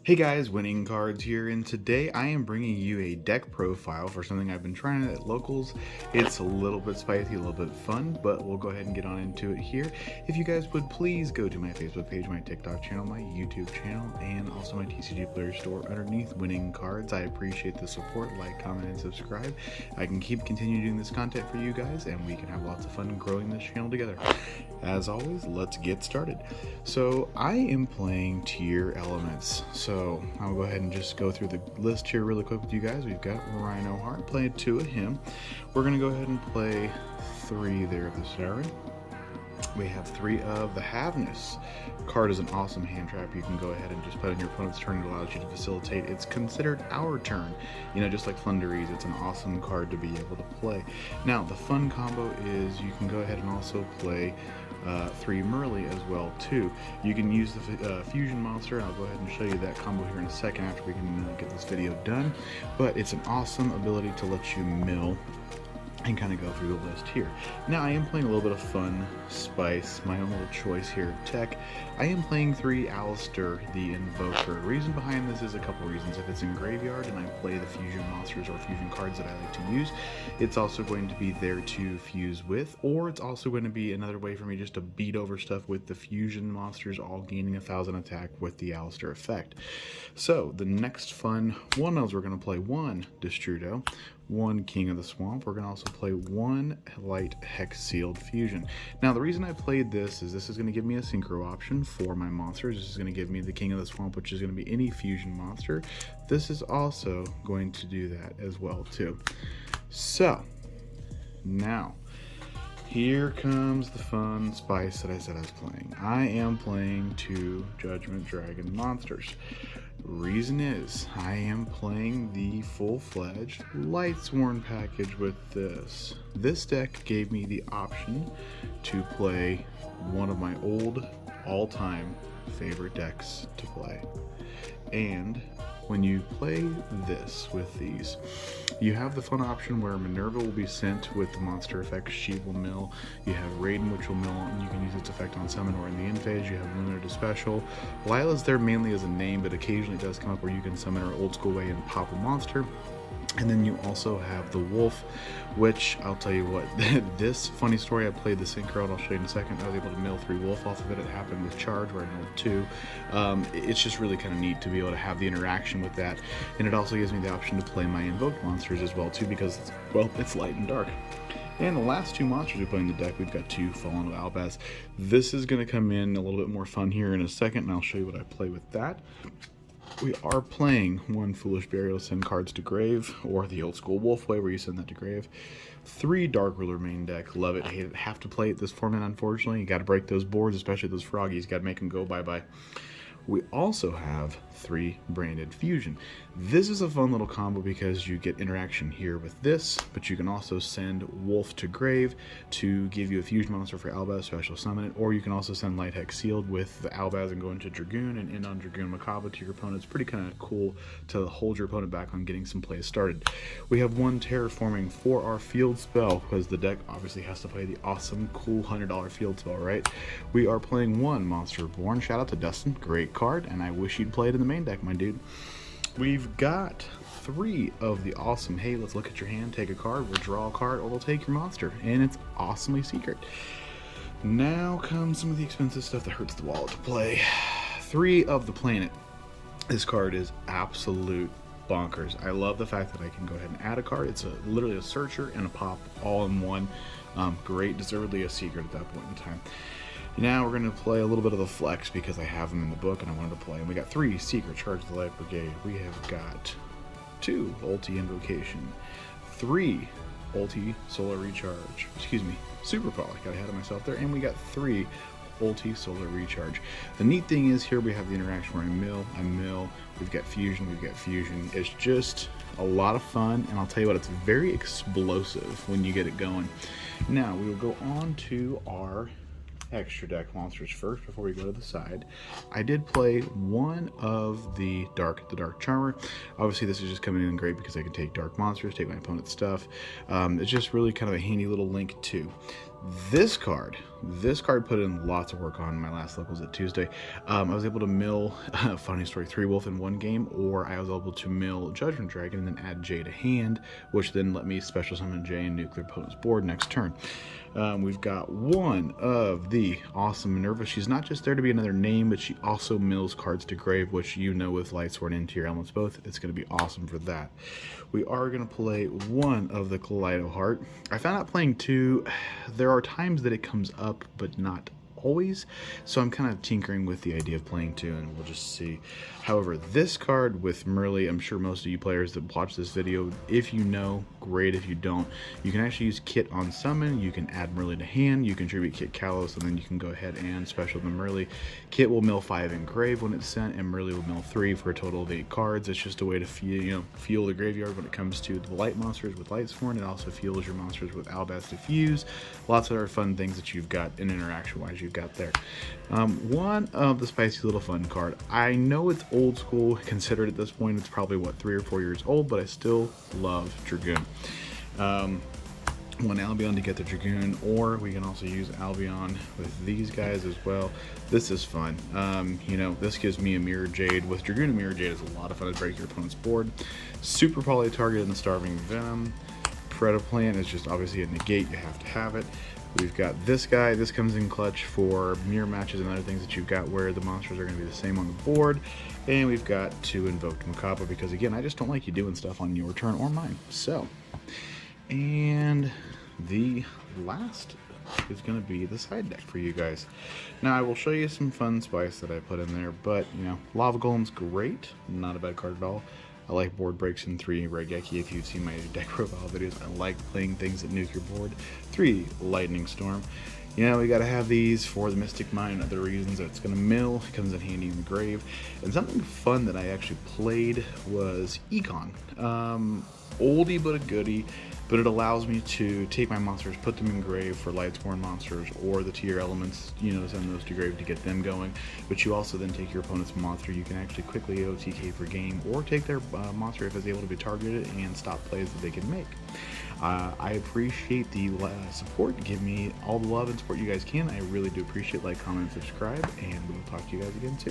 Hey guys, Winning Cards here, and today I am bringing you a deck profile for something I've been trying at locals. It's a little bit spicy, a little bit fun, but we'll go ahead and get on into it here. If you guys would please go to my Facebook page, my TikTok channel, my YouTube channel, and also my TCG Player store underneath Winning Cards. I appreciate the support. Like, comment, and subscribe. I can continue doing this content for you guys, and we can have lots of fun growing this channel together. As always, let's get started. So I am playing Tearalaments. So I'll go ahead and just go through the list here really quick with you guys. We've got Rhino Heart, playing 2 of him. We're going to go ahead and play 3 there of the Siren. We have 3 of the Havness. Card is an awesome hand trap. You can go ahead and just put on your opponent's turn. It allows you to facilitate. It's considered our turn. You know, just like Flunderies, it's an awesome card to be able to play. Now, the fun combo is you can go ahead and also play 3 Merly as well too. You can use the fusion monster, and I'll go ahead and show you that combo here in a second after we can get this video done. But it's an awesome ability to let you mill and kind of go through the list here. Now I am playing a little bit of fun spice, my own little choice here of tech. I am playing 3 Alistair the Invoker. The reason behind this is a couple reasons. If it's in graveyard and I play the fusion monsters or fusion cards that I like to use, it's also going to be there to fuse with, or it's also going to be another way for me just to beat over stuff with the fusion monsters all gaining 1,000 attack with the Alistair effect. So the next fun one is we're going to play 1 Destrudo, 1 King of the Swamp. We're going to also play 1 Light Hex Sealed Fusion. Now the reason I played this is going to give me a synchro option for my monsters. This is going to give me the King of the Swamp, which is going to be any fusion monster. This is also going to do that as well too. So now here comes the fun spice that I said I was playing. I am playing 2 Judgment Dragon monsters. Reason is I am playing the full-fledged Lightsworn package with this. This deck gave me the option to play one of my old all-time favorite decks to play. And when you play this with these, you have the fun option where Minerva will be sent with the monster effect. She will mill. You have Raiden, which will mill, and you can use its effect on summon or in the end phase. You have Lunar to special. Lila's there mainly as a name, but occasionally it does come up where you can summon her old school way and pop a monster. And then you also have the Wolf, which I'll tell you what, this funny story, I played the Synchro, and I'll show you in a second. I was able to mill 3 Wolf off of it. It happened with Charge, where I milled 2. It's just really kind of neat to be able to have the interaction with that. And it also gives me the option to play my invoked monsters as well too, because it's, well, it's light and dark. And the last 2 monsters we play in the deck, we've got 2 Fallen of Albaz. This is going to come in a little bit more fun here in a second, and I'll show you what I play with that. We are playing 1 Foolish Burial, send cards to grave, or the old school Wolf way where you send that to grave. 3 Dark Ruler main deck, love it, hate it, have to play it this format unfortunately. You got to break those boards, especially those froggies, got to make them go bye-bye. We also have 3 Branded Fusion. This is a fun little combo because you get interaction here with this, but you can also send Wolf to grave to give you a fusion monster for Albaz, special summon it, or you can also send Light Hex Sealed with the Albaz and go into Dragoon and end on Dragoon Macabre to your opponent. It's pretty kind of cool to hold your opponent back on getting some plays started. We have 1 Terraforming for our field spell, because the deck obviously has to play the awesome, cool $100 field spell, right? We are playing 1 Monster Reborn. Shout out to Dustin, great card, and I wish you'd play it in the main deck, my dude. We've got 3 of the awesome, hey, let's look at your hand, take a card, we'll draw a card, or we'll take your monster, and it's awesomely secret. Now comes some of the expensive stuff that hurts the wallet to play. 3 of the Planet. This card is absolute bonkers. I love the fact that I can go ahead and add a card. It's literally a searcher and a pop all in one. Great, deservedly a secret at that point in time. Now we're going to play a little bit of the flex because I have them in the book and I wanted to play. And we got 3 Secret Charge the Light Brigade. We have got 2 Ulti Invocation, 3 Ulti Solar Recharge, Super Poly, got ahead of myself there, and we got 3 Ulti Solar Recharge. The neat thing is here we have the interaction where I mill, we've got fusion. It's just a lot of fun, and I'll tell you what, it's very explosive when you get it going. Now we will go on to our extra deck monsters first before we go to the side. I did play 1 of the Dark Charmer. Obviously this is just coming in great because I can take dark monsters, take my opponent's stuff. It's just really kind of a handy little link too. This card put in lots of work on my last locals at Tuesday. I was able to mill Funny Story 3 Wolf in one game, or I was able to mill Judgment Dragon and then add Jay to hand, which then let me special summon Jay and nuclear opponent's board next turn. We've got one of the awesome Minerva. She's not just there to be another name, but she also mills cards to grave, which you know with Lightsworn and Tearalaments both, it's going to be awesome for that. We are going to play one of the Kaleido Heart. I found out playing two, there are times that it comes up, but not always, so I'm kind of tinkering with the idea of playing two, and we'll just see. However, this card with Merly, I'm sure most of you players that watch this video, if you know, great. If you don't, you can actually use Kit on summon, you can add Merly to hand, you can tribute Kit Kalos, and then you can go ahead and special the Merly. Kit will mill 5 in grave when it's sent, and Merly will mill 3 for a total of 8 cards. It's just a way to fuel the graveyard when it comes to the light monsters with Lightsworn. It also fuels your monsters with Albaz Diffuse. Lots of other fun things that you've got in interaction wise you've got there. One of the spicy little fun card. I know it's old school considered at this point. It's probably what, 3 or 4 years old, but I still love Dragoon. One Albion to get the Dragoon, or we can also use Albion with these guys as well. This is fun. This gives me a Mirror Jade. With Dragoon and Mirror Jade, is a lot of fun to break your opponent's board. Super poly target and Starving Venom. Predaplant is just obviously a negate, you have to have it. We've got this guy. This comes in clutch for mirror matches and other things that you've got where the monsters are going to be the same on the board. And we've got 2 Invoked Macabre because, again, I just don't like you doing stuff on your turn or mine. So, and the last is going to be the side deck for you guys. Now, I will show you some fun spice that I put in there, but, Lava Golem's great. Not a bad card at all. I like board breaks in 3 Regeki. If you've seen my deck profile videos, I like playing things that nuke your board. 3 Lightning Storm. We gotta have these for the Mystic Mine and other reasons. It's gonna mill, it comes in handy in the grave. And something fun that I actually played was Econ. Oldie but a goodie, but it allows me to take my monsters, put them in grave for Lightsworn monsters or the Tearalaments, send those to grave to get them going. But you also then take your opponent's monster, you can actually quickly OTK for game, or take their monster if it's able to be targeted and stop plays that they can make. I appreciate the support. Give me all the love and support you guys can. I really do appreciate. Like, comment, subscribe, and we'll talk to you guys again soon.